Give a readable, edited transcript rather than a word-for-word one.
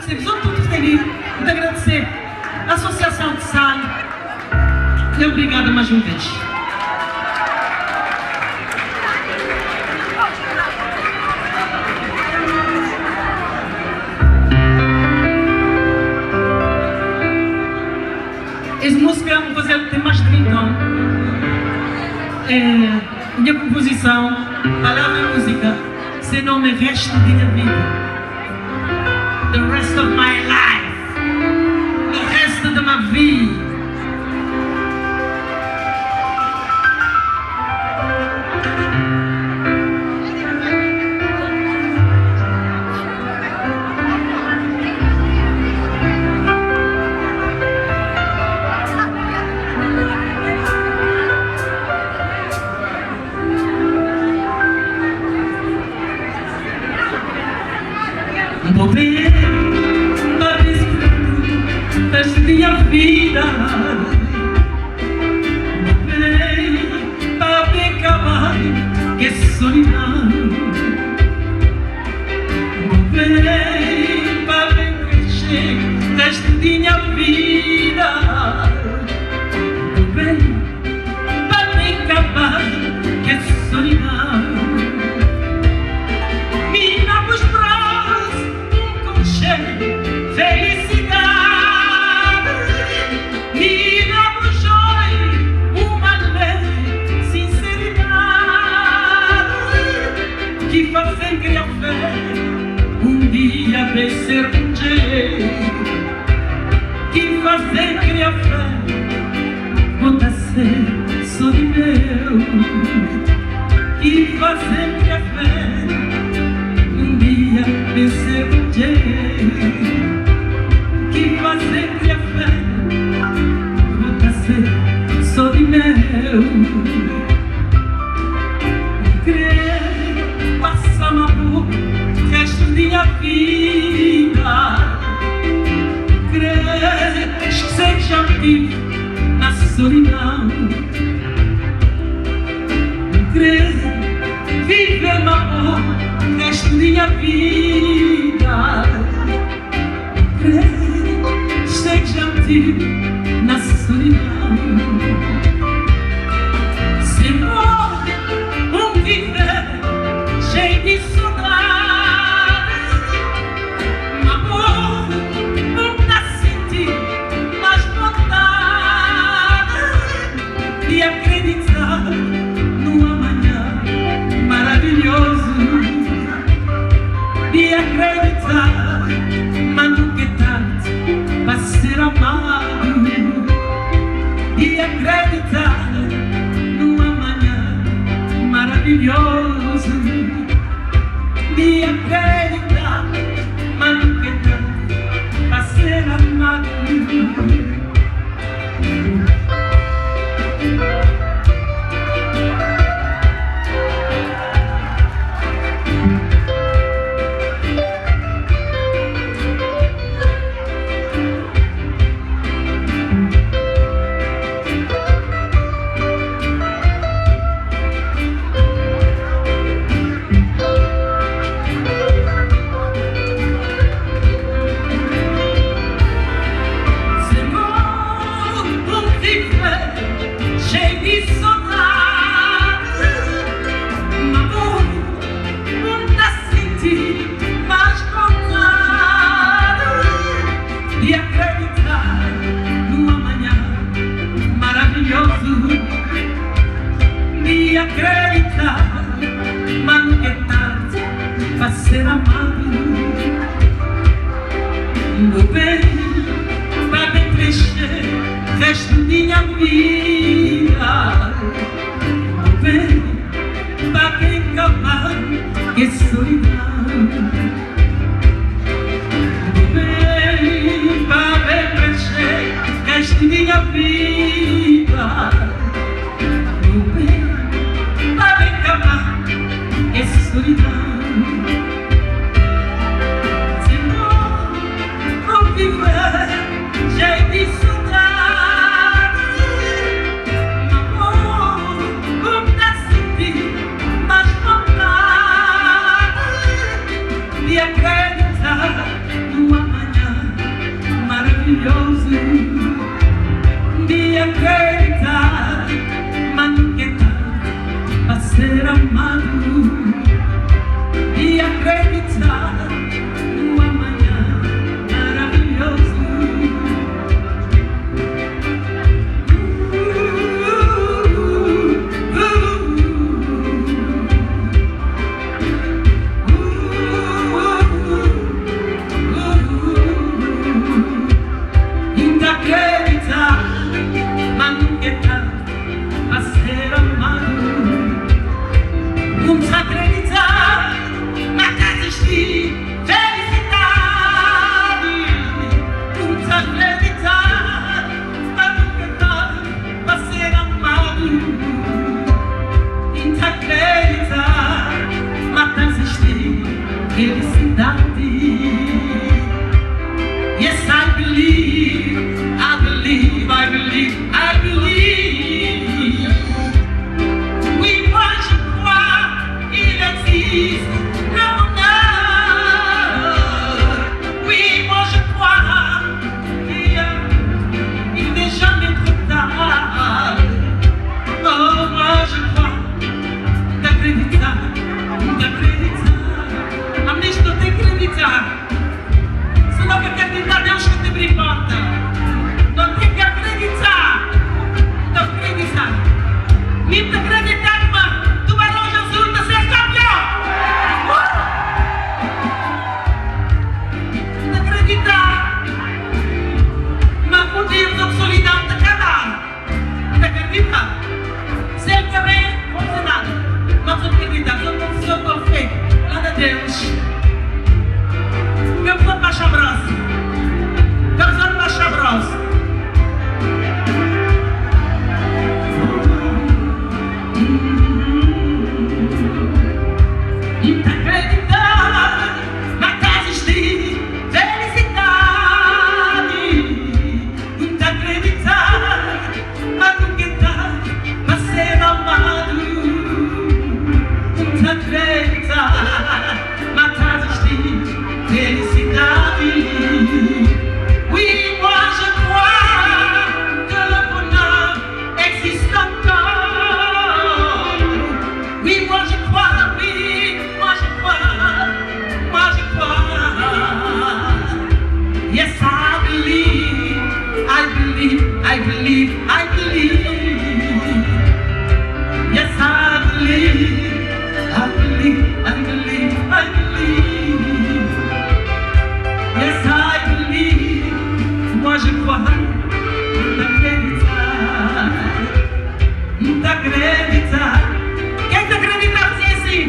agradecer-vos a todos que têm vindo, muito agradecer a Associação de Sal. E obrigada mais uma vez. Esta música é uma coisa que tem mais de 30 anos. É minha composição, palavra e música, seu nome é Resto da Minha Vida. The rest of my life. O resto da minha vida. Vou ver para escrever esta minha vida. Vou ver para acabar que solidão. Vou ver para crescer esta minha vida. Vou ver para acabar que solidão. Felicidade, me dá um joio, uma leve sinceridade que fazem criar fé, dia vai ser um dia, que fazem criar fé, vou ser só de meu, que fazem criar fé, dia vai ser um dia. Que fazer que a fé vou ser só de meu. Crer, passa uma boa resto de minha vida. Crer, que seja vivo na solidão. Crer, viver uma boa resto de minha vida. Crer, seja antigo na solidão. Se morre viver cheio de saudade, amor, dá sentir mais vontade de acreditar no amanhã maravilhoso, de acreditar, mas nunca é tarde para ser amado, e acreditar no amanhã maravilhoso, de acreditar, mas nunca é tarde para ser amado. E acreditar no amanhã maravilhoso, e acreditar, mas nunca é tarde para ser amado. Vou bem, para bem crescer resto de minha vida. Vou bem, para bem acabar que solidão. De minha vida, vou bem para acabar essa solidão. Senhor, vou viver cheio de saudade, amor, vou sentir mais vontade de acreditar no amanhã maravilhoso de acreditar, manquetar, a ser amado, de acreditar no amanhã maravilhoso. Acreditar, manquetar, a ser amado. Vamos acreditar na casa de felicidade. Vamos acreditar, manquetar, a ser amado. Vamos acreditar na casa de felicidade. Yes, I believe, I believe, I believe, I believe. Oui, moi je crois, il existe un bonheur. Oui, moi je crois, il n'est jamais trop tard. Oh, moi je crois, t'accréditar, amici, non ti acreditar. Solo perché acreditar Deus que te abre porta. Não tem que acreditar. Não acreditar. Nem te acreditar, mas tu vai longe azul de ser campeão. Não acreditar. Mas por Deus não solidão te calar. Não acreditar. Sempre também não fazer nada. Mas não acreditar. Só confissão com fé. Nada a Deus. Eu vou baixar o braço. Eu vou baixar o braço. E tá acreditar na casa de felicidade. E tá acreditar na conquistar, pra ser amado. E tá acreditar na casa de felicidade. Oui, moi je crois que le bonheur existe encore. Oui, moi je crois, oui, moi je crois, moi je crois. Yes, I believe, I believe, I believe, I believe. Yes, I believe, I believe, I believe, I believe. Yes, I believe, moi je crois, t'acreditar. Quem t'acreditar assim?